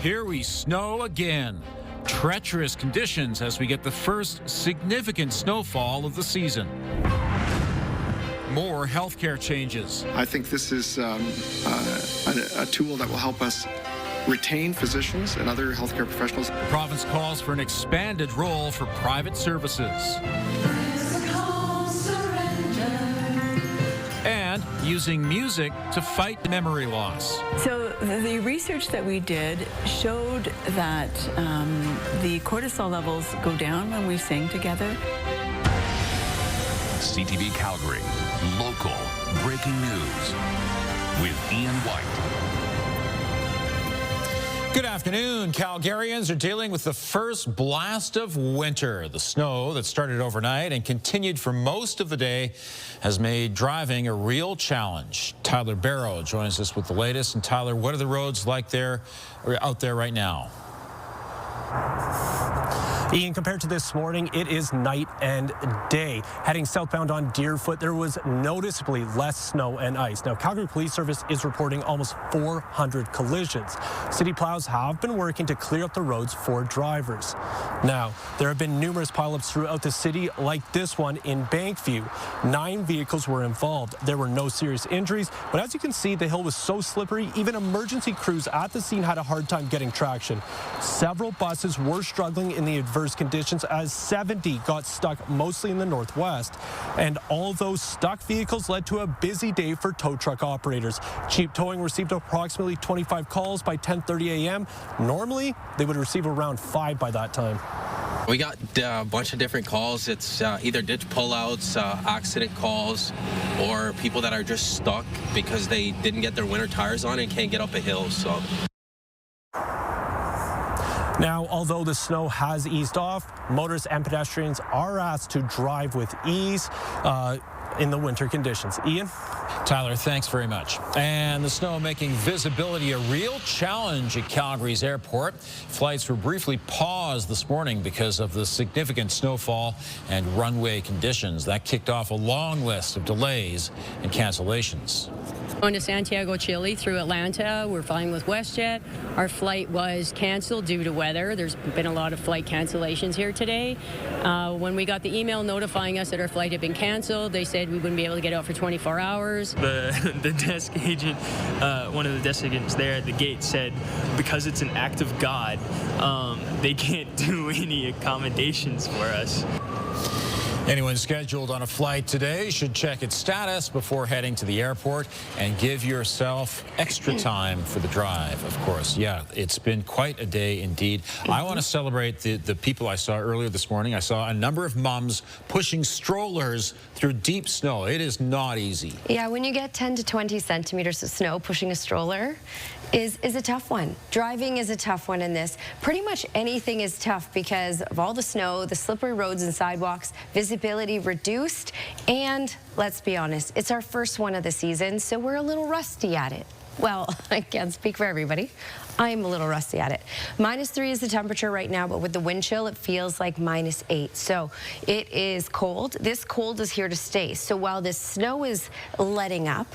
Here we snow again. Treacherous conditions as we get the first significant snowfall of the season. More healthcare changes. I think this is a tool that will help us retain physicians and other healthcare professionals. The province calls for an expanded role for private services. And using music to fight memory loss. So the research that we did showed that the cortisol levels go down when we sing together. CTV Calgary, local breaking news with Ian White. Good afternoon. Calgarians are dealing with the first blast of winter. The snow that started overnight and continued for most of the day has made driving a real challenge. Tyler Barrow joins us with the latest. And Tyler, what are the roads like out there right now? Ian, compared to this morning, it is night and day. Heading southbound on Deerfoot, there was noticeably less snow and ice. Now, Calgary Police Service is reporting almost 400 collisions. City plows have been working to clear up the roads for drivers. Now, there have been numerous pileups throughout the city, like this one in Bankview. 9 vehicles were involved. There were no serious injuries, but as you can see, the hill was so slippery, even emergency crews at the scene had a hard time getting traction. Several buses were struggling in the adverse conditions as 70 got stuck mostly in the northwest. And all those stuck vehicles led to a busy day for tow truck operators. Cheap Towing received approximately 25 calls by 10:30 a.m. Normally, they would receive around 5 by that time. We got a bunch of different calls. It's either ditch pullouts, accident calls, or people that are just stuck because they didn't get their winter tires on and can't get up a hill. So. Now, although the snow has eased off, motorists and pedestrians are asked to drive with ease in the winter conditions. Ian? Tyler, thanks very much. And the snow making visibility a real challenge at Calgary's airport. Flights were briefly paused this morning because of the significant snowfall and runway conditions. That kicked off a long list of delays and cancellations. Going to Santiago, Chile through Atlanta. We're flying with WestJet. Our flight was canceled due to weather. There's been a lot of flight cancellations here today. When we got the email notifying us that our flight had been canceled, they said we wouldn't be able to get out for 24 hours. The desk agent, one of the desk agents there at the gate said because it's an act of God, they can't do any accommodations for us. Anyone scheduled on a flight today should check its status before heading to the airport and give yourself extra time for the drive, of course. Yeah, it's been quite a day indeed. I want to celebrate the people I saw earlier this morning. I saw a number of mums pushing strollers through deep snow. It is not easy. Yeah, when you get 10 to 20 centimeters of snow, pushing a stroller is a tough one. Driving is a tough one in this. Pretty much anything is tough because of all the snow, the slippery roads and sidewalks, visibility reduced, and let's be honest, it's our first one of the season, so we're a little rusty at it. Well, I can't speak for everybody. I'm a little rusty at it. -3 is the temperature right now, but with the wind chill, it feels like -8. So it is cold. This cold is here to stay. So while this snow is letting up,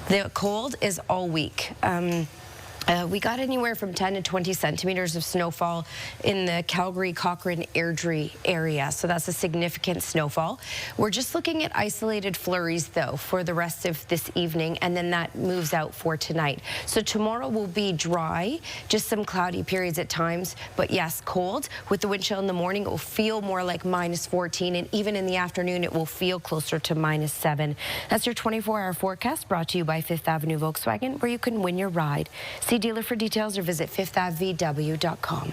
the cold is all week. We got anywhere from 10 to 20 centimeters of snowfall in the Calgary-Cochrane-Airdrie area, so that's a significant snowfall. We're just looking at isolated flurries, though, for the rest of this evening, and then that moves out for tonight. So tomorrow will be dry, just some cloudy periods at times, but yes, cold. With the wind chill in the morning, it will feel more like -14, and even in the afternoon, it will feel closer to -7. That's your 24-hour forecast, brought to you by Fifth Avenue Volkswagen, where you can win your ride. See dealer for details or visit fifthavvw.com.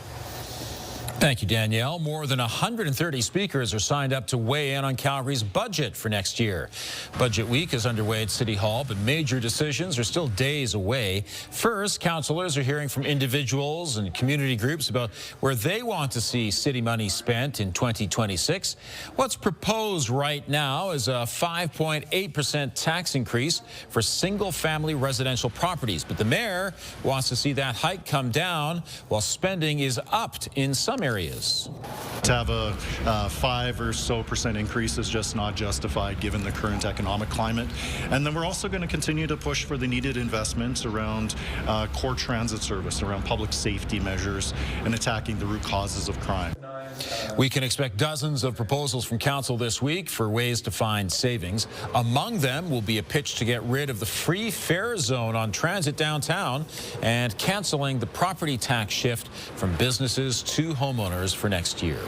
Thank you, Danielle. More than 130 speakers are signed up to weigh in on Calgary's budget for next year. Budget week is underway at City Hall, but major decisions are still days away. First, councillors are hearing from individuals and community groups about where they want to see city money spent in 2026. What's proposed right now is a 5.8% tax increase for single-family residential properties, but the mayor wants to see that hike come down while spending is upped in some areas. To have a 5% or so increase is just not justified given the current economic climate. And then we're also going to continue to push for the needed investments around core transit service, around public safety measures, and attacking the root causes of crime. We can expect dozens of proposals from Council this week for ways to find savings. Among them will be a pitch to get rid of the free fare zone on transit downtown and canceling the property tax shift from businesses to homeowners for next year.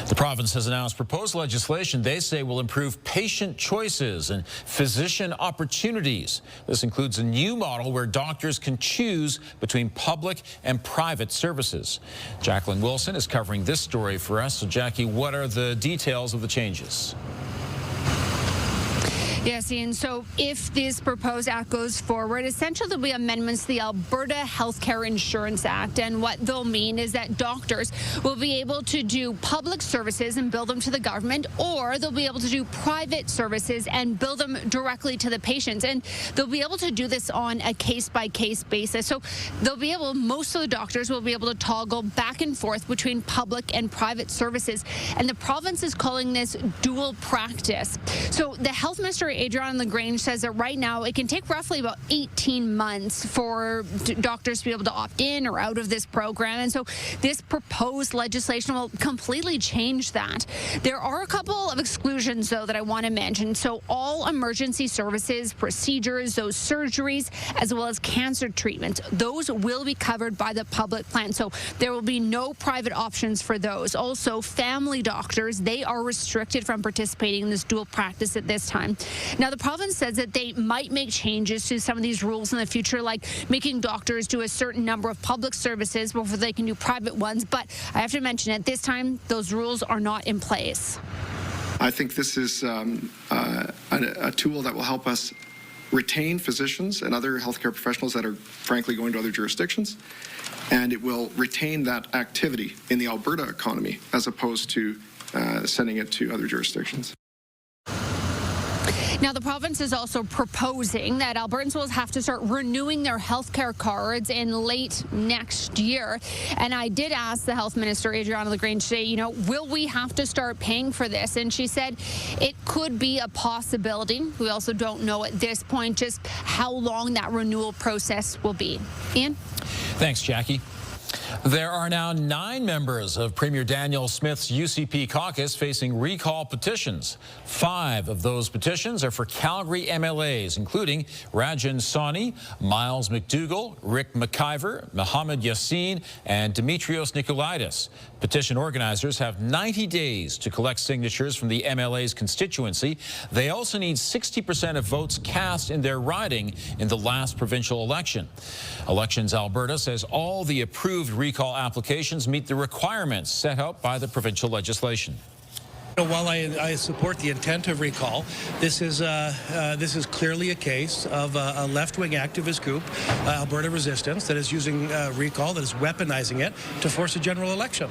The province has announced proposed legislation they say will improve patient choices and physician opportunities. This includes a new model where doctors can choose between public and private services. Jacqueline Wilson is covering this story for us. So, Jackie, what are the details of the changes? Yes, Ian. So if this proposed act goes forward, essentially there'll be amendments to the Alberta Healthcare Insurance Act. And what they'll mean is that doctors will be able to do public services and bill them to the government, or they'll be able to do private services and bill them directly to the patients. And they'll be able to do this on a case-by-case basis. So they'll be able, most of the doctors will be able to toggle back and forth between public and private services. And the province is calling this dual practice. So the Health Minister, Adriana LaGrange, says that right now it can take roughly about 18 months for doctors to be able to opt in or out of this program. And so this proposed legislation will completely change that. There are a couple of exclusions, though, that I want to mention. So all emergency services, procedures, those surgeries, as well as cancer treatments, those will be covered by the public plan. So there will be no private options for those. Also, family doctors, they are restricted from participating in this dual practice at this time. Now, the province says that they might make changes to some of these rules in the future, like making doctors do a certain number of public services before they can do private ones. But I have to mention, at this time, those rules are not in place. I think this is a tool that will help us retain physicians and other healthcare professionals that are frankly going to other jurisdictions, and it will retain that activity in the Alberta economy as opposed to sending it to other jurisdictions. Now, the province is also proposing that Albertans will have to start renewing their healthcare cards in late next year. And I did ask the Health Minister, Adriana LaGrange, today, will we have to start paying for this? And she said it could be a possibility. We also don't know at this point just how long that renewal process will be. Ian? Thanks, Jackie. There are now 9 members of Premier Danielle Smith's UCP caucus facing recall petitions. 5 of those petitions are for Calgary MLAs, including Rajan Sawhney, Miles McDougall, Rick McIver, Mohammed Yassin, and Demetrios Nikolaidis. Petition organizers have 90 days to collect signatures from the MLA's constituency. They also need 60% of votes cast in their riding in the last provincial election. Elections Alberta says all the approved recall applications meet the requirements set out by the provincial legislation. While I support the intent of recall, this is clearly a case of a left-wing activist group, Alberta Resistance, that is using recall, that is weaponizing it to force a general election.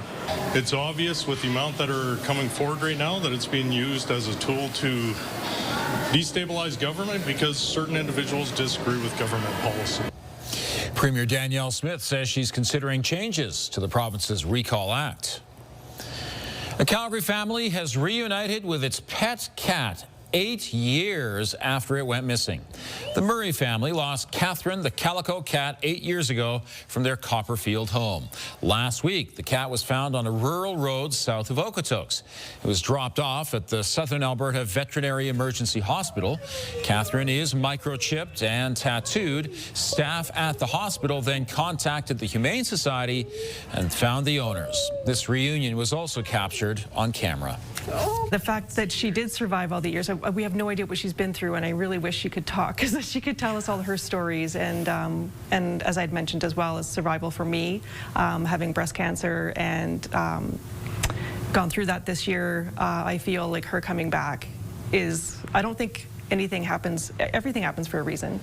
It's obvious with the amount that are coming forward right now that it's being used as a tool to destabilize government because certain individuals disagree with government policy. Premier Danielle Smith says she's considering changes to the province's Recall Act. A Calgary family has reunited with its pet cat 8 years after it went missing. The Murray family lost Catherine, the calico cat, 8 years ago from their Copperfield home. Last week, the cat was found on a rural road south of Okotoks. It was dropped off at the Southern Alberta Veterinary Emergency Hospital. Catherine is microchipped and tattooed. Staff at the hospital then contacted the Humane Society and found the owners. This reunion was also captured on camera. The fact that she did survive all the years, we have no idea what she's been through, and I really wish she could talk, because she could tell us all her stories. And as I'd mentioned as well, as survival for me, having breast cancer and gone through that this year, I feel like her coming back is, I don't think anything happens, everything happens for a reason.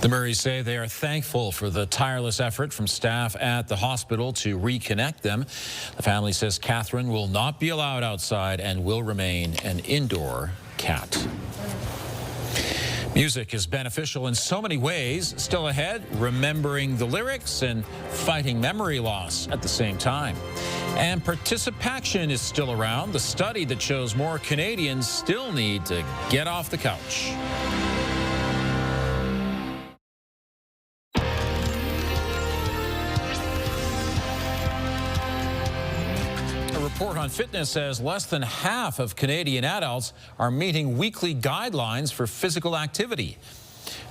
The Murrays say they are thankful for the tireless effort from staff at the hospital to reconnect them. The family says Catherine will not be allowed outside and will remain an indoor cat. Music is beneficial in so many ways. Still ahead, remembering the lyrics and fighting memory loss at the same time. And participation is still around. The study that shows more Canadians still need to get off the couch. A report on fitness says less than half of Canadian adults are meeting weekly guidelines for physical activity.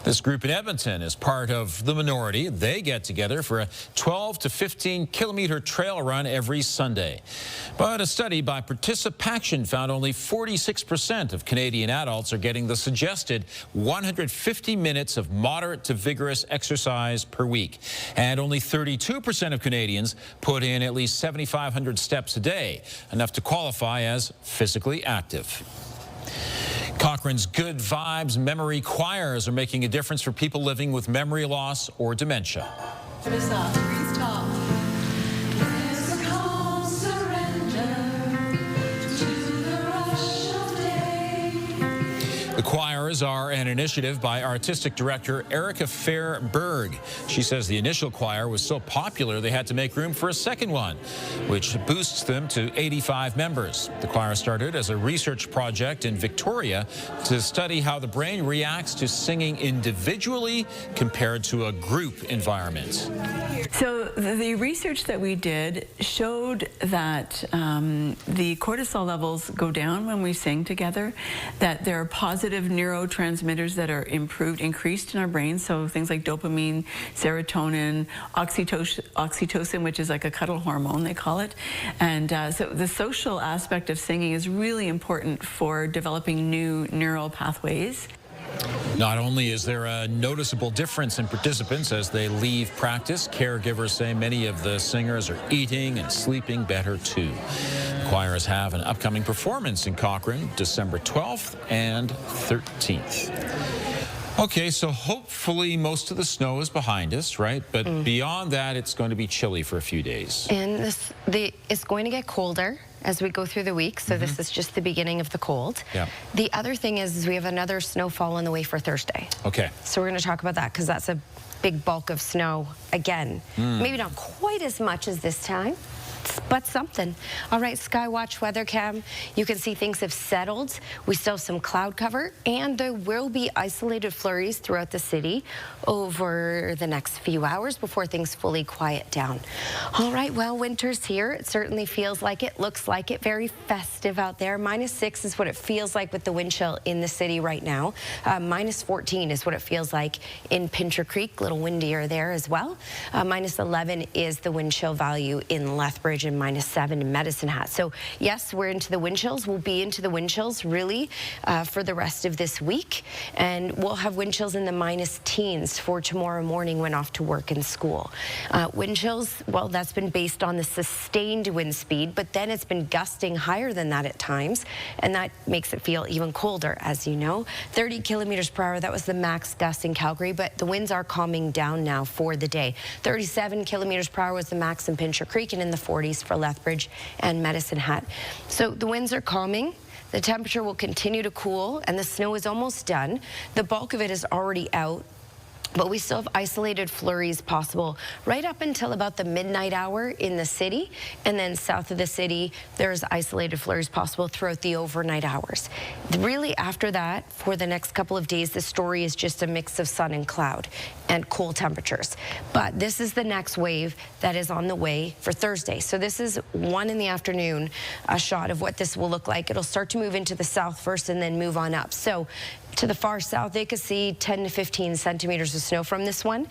This group in Edmonton is part of the minority. They get together for a 12 to 15 kilometer trail run every Sunday. But a study by Participation found only 46% of Canadian adults are getting the suggested 150 minutes of moderate to vigorous exercise per week. And only 32% of Canadians put in at least 7,500 steps a day, enough to qualify as physically active. Cochrane's Good Vibes Memory Choirs are making a difference for people living with memory loss or dementia. The choirs are an initiative by artistic director Erica Fairberg. She says the initial choir was so popular they had to make room for a second one, which boosts them to 85 members. The choir started as a research project in Victoria to study how the brain reacts to singing individually compared to a group environment. So the research that we did showed that the cortisol levels go down when we sing together, that there are positive neurotransmitters that are increased in our brain, so things like dopamine, serotonin, oxytocin, which is like a cuddle hormone, they call it. And so the social aspect of singing is really important for developing new neural pathways. Not only is there a noticeable difference in participants as they leave practice, caregivers say many of the singers are eating and sleeping better too. The choirs have an upcoming performance in Cochrane, December 12th and 13th. Okay, so hopefully most of the snow is behind us, right? But beyond that, it's going to be chilly for a few days. And it's going to get colder as we go through the week, so this is just the beginning of the cold. Yeah. The other thing is we have another snowfall on the way for Thursday. Okay. So we're going to talk about that because that's a big bulk of snow again. Maybe not quite as much as this time, but something. All right, Skywatch weather cam. You can see things have settled. We still have some cloud cover, and there will be isolated flurries throughout the city over the next few hours before things fully quiet down. All right, well, winter's here. It certainly feels like it, looks like it. Very festive out there. -6 is what it feels like with the wind chill in the city right now. -14 is what it feels like in Pincher Creek. A little windier there as well. -11 is the wind chill value in Lethbridge, and -7 in Medicine Hat. So yes, we're into the wind chills. We'll be into the wind chills really for the rest of this week, and we'll have wind chills in the -teens for tomorrow morning when off to work and school. Wind chills, well, that's been based on the sustained wind speed, but then it's been gusting higher than that at times, and that makes it feel even colder, as you know. 30 kilometers per hour, that was the max gust in Calgary, but the winds are calming down now for the day. 37 kilometers per hour was the max in Pincher Creek, and in the 40s for Lethbridge and Medicine Hat. So the winds are calming. The temperature will continue to cool, and the snow is almost done. The bulk of it is already out, but we still have isolated flurries possible right up until about the midnight hour in the city, and then south of the city there's isolated flurries possible throughout the overnight hours. Really after that, for the next couple of days, the story is just a mix of sun and cloud and cool temperatures. But this is the next wave that is on the way for Thursday. So this is 1 in the afternoon, a shot of what this will look like. It'll start to move into the south first and then move on up. So to the far south, they could see 10 to 15 centimeters of snow from this one.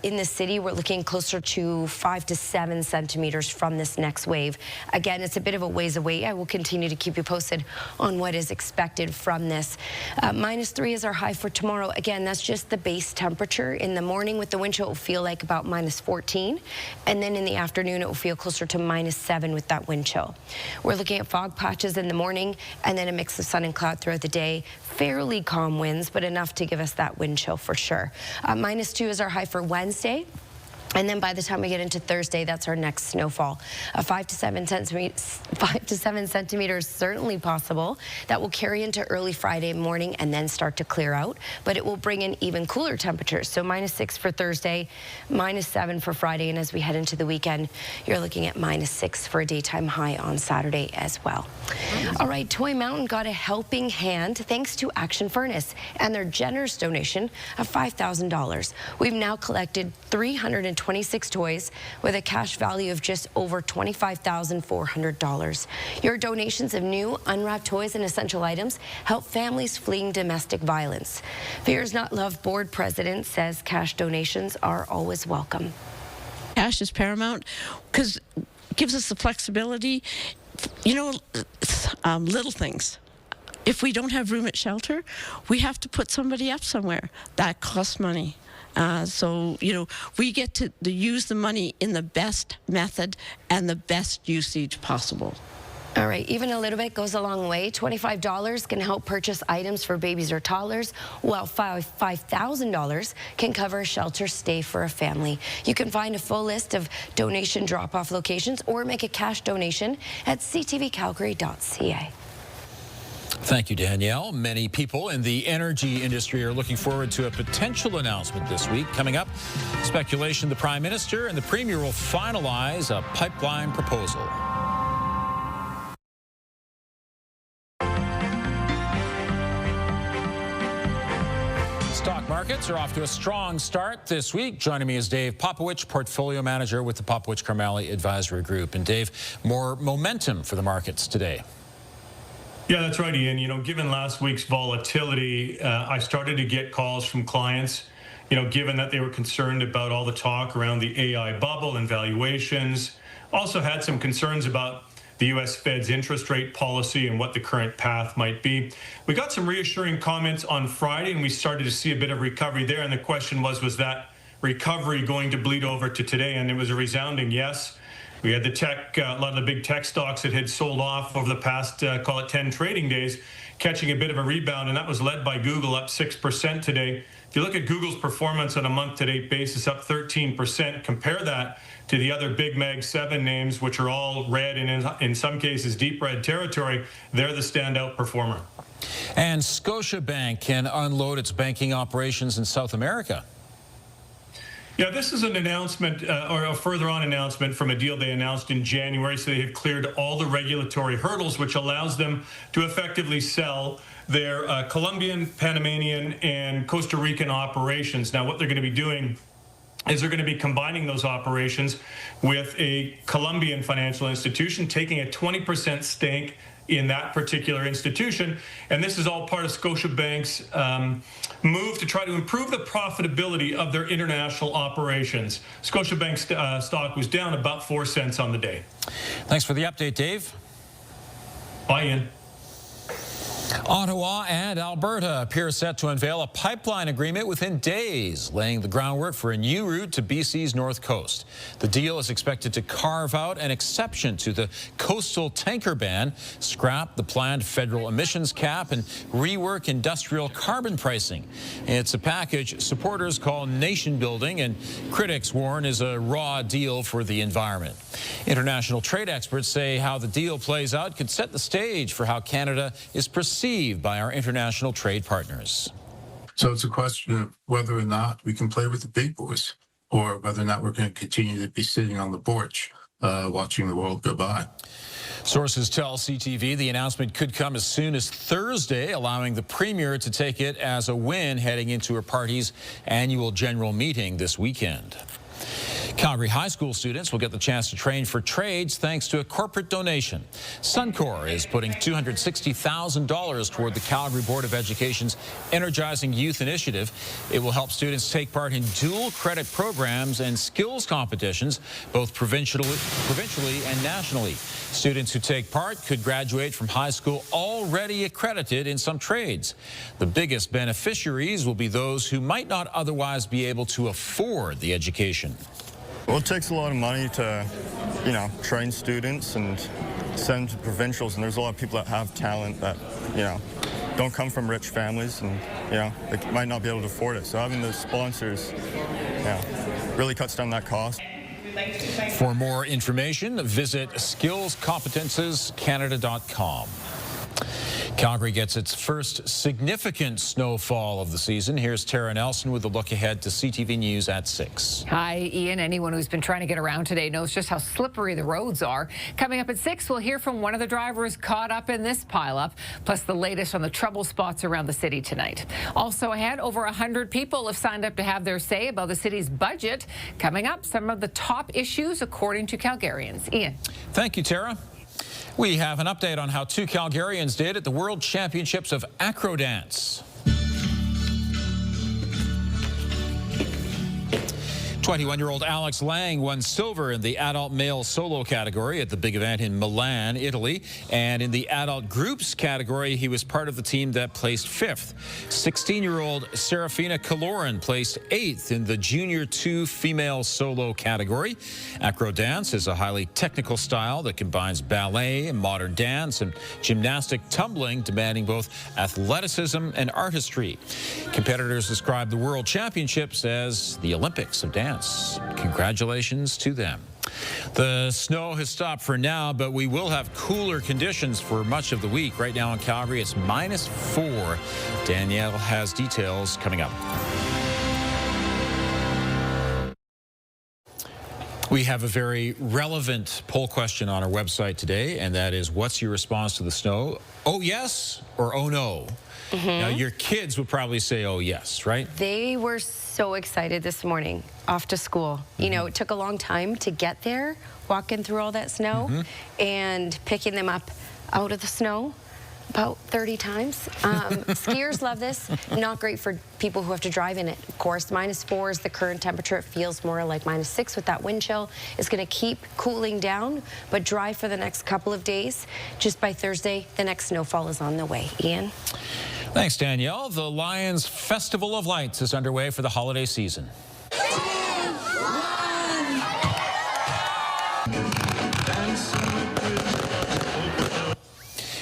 In the city, we're looking closer to 5 to 7 centimeters from this next wave. Again, it's a bit of a ways away. I will continue to keep you posted on what is expected from this. -3 is our high for tomorrow. Again, that's just the base temperature. In the morning with the wind chill, it will feel like about -14. And then in the afternoon, it will feel closer to -7 with that wind chill. We're looking at fog patches in the morning and then a mix of sun and cloud throughout the day. Fairly calm winds, but enough to give us that wind chill for sure. -2 is our high for Wednesday. And then by the time we get into Thursday, that's our next snowfall. 5 to 7 centimeters certainly possible. That will carry into early Friday morning and then start to clear out. But it will bring in even cooler temperatures. So -6 for Thursday, -7 for Friday. And as we head into the weekend, you're looking at -6 for a daytime high on Saturday as well. All right, Toy Mountain got a helping hand thanks to Action Furnace and their generous donation of $5,000. We've now collected 326 toys with a cash value of just over $25,400. Your donations of new unwrapped toys and essential items help families fleeing domestic violence. Fears Not Love board president says cash donations are always welcome. Cash is paramount because it gives us the flexibility, you know, little things. If we don't have room at shelter, we have to put somebody up somewhere. That costs money. So, you know, we get to use the money in the best method and the best usage possible. All right, even a little bit goes a long way. $25 can help purchase items for babies or toddlers, while $5,000 can cover a shelter stay for a family. You can find a full list of donation drop-off locations or make a cash donation at ctvcalgary.ca. Thank you, Danielle. Many people in the energy industry are looking forward to a potential announcement this week. Coming up, speculation the Prime Minister and the Premier will finalize a pipeline proposal. Stock markets are off to a strong start this week. Joining me is Dave Popowich, Portfolio Manager with the Popowich-Karmali Advisory Group. And Dave, more momentum for the markets today. Yeah, that's right, Ian. You know, given last week's volatility, I started to get calls from clients, you know, given that they were concerned about all the talk around the AI bubble and valuations. Also had some concerns about the U.S. Fed's interest rate policy and what the current path might be. We got some reassuring comments on Friday, and we started to see a bit of recovery there. And the question was that recovery going to bleed over to today? And it was a resounding yes. We had the tech, a lot of the big tech stocks that had sold off over the past, call it 10 trading days, catching a bit of a rebound, and that was led by Google, up 6% today. If you look at Google's performance on a month-to-date basis, up 13%. Compare that to the other big Mag 7 names, which are all red and in some cases deep red territory. They're the standout performer. And Scotiabank can unload its banking operations in South America. Yeah, this is an announcement or a further on announcement from a deal they announced in January. So they have cleared all the regulatory hurdles, which allows them to effectively sell their Colombian, Panamanian, and Costa Rican operations. Now, what they're going to be doing is they're going to be combining those operations with a Colombian financial institution, taking a 20% stake in that particular institution. And this is all part of Scotiabank's move to try to improve the profitability of their international operations. Scotiabank's stock was down about 4 cents on the day. Thanks for the update, Dave. Bye, Ian. Ottawa and Alberta appear set to unveil a pipeline agreement within days, laying the groundwork for a new route to BC's north coast. The deal is expected to carve out an exception to the coastal tanker ban, scrap the planned federal emissions cap, and rework industrial carbon pricing. It's a package supporters call nation building and critics warn is a raw deal for the environment. International trade experts say how the deal plays out could set the stage for how Canada is perceived by our international trade partners. So it's a question of whether or not we can play with the big boys or whether or not we're going to continue to be sitting on the porch watching the world go by. Sources tell CTV the announcement could come as soon as Thursday, allowing the Premier to take it as a win heading into her party's annual general meeting this weekend. Calgary high school students will get the chance to train for trades thanks to a corporate donation. Suncor is putting $260,000 toward the Calgary Board of Education's Energizing Youth Initiative. It will help students take part in dual credit programs and skills competitions, both provincially and nationally. Students who take part could graduate from high school already accredited in some trades. The biggest beneficiaries will be those who might not otherwise be able to afford the education. Well, it takes a lot of money to, you know, train students and send them to provincials, and there's a lot of people that have talent that, you know, don't come from rich families and, you know, they might not be able to afford it. So having those sponsors, yeah, really cuts down that cost. For more information, visit skillscompetencescanada.com. Calgary gets its first significant snowfall of the season. Here's Tara Nelson with a look ahead to CTV News at 6. Hi, Ian. Anyone who's been trying to get around today knows just how slippery the roads are. Coming up at 6, we'll hear from one of the drivers caught up in this pileup, plus the latest on the trouble spots around the city tonight. Also ahead, over 100 people have signed up to have their say about the city's budget. Coming up, some of the top issues according to Calgarians. Ian. Thank you, Tara. We have an update on how 2 Calgarians did at the World Championships of Acro dance. 21-year-old Alex Lang won silver in the adult male solo category at the big event in Milan, Italy. And in the adult groups category, he was part of the team that placed 5th. 16-year-old Serafina Kaloran placed 8th in the Junior 2 female solo category. Acro dance is a highly technical style that combines ballet, modern dance, and gymnastic tumbling, demanding both athleticism and artistry. Competitors describe the World Championships as the Olympics of dance. Congratulations to them. The snow has stopped for now, but we will have cooler conditions for much of the week. Right now in Calgary, it's -4. Danielle has details coming up. We have a very relevant poll question on our website today, and that is, what's your response to the snow? Oh, yes, or oh, no? Now, your kids would probably say, oh, yes, right? They were so excited this morning off to school. You know, it took a long time to get there, walking through all that snow and picking them up out of the snow about 30 times. Skiers love this. Not great for people who have to drive in it. Of course, -4 is the current temperature. It feels more like -6 with that wind chill. It's going to keep cooling down, but dry for the next couple of days. Just by Thursday, the next snowfall is on the way. Ian? Thanks, Danielle. The Lions Festival of Lights is underway for the holiday season.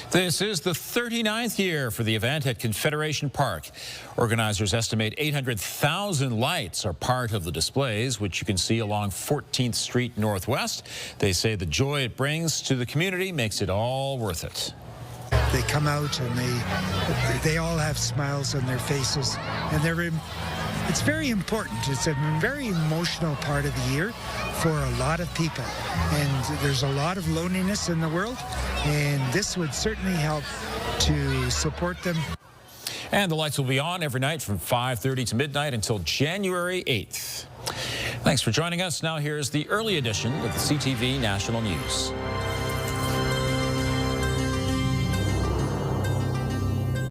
This is the 39th year for the event at Confederation Park. Organizers estimate 800,000 lights are part of the displays, which you can see along 14th Street Northwest. They say the joy it brings to the community makes it all worth it. They come out and they all have smiles on their faces, and it's very important. It's a very emotional part of the year for a lot of people, and there's a lot of loneliness in the world, and this would certainly help to support them. And the lights will be on every night from 5:30 to midnight until January 8th. Thanks for joining us. Now here's the early edition of the CTV National News.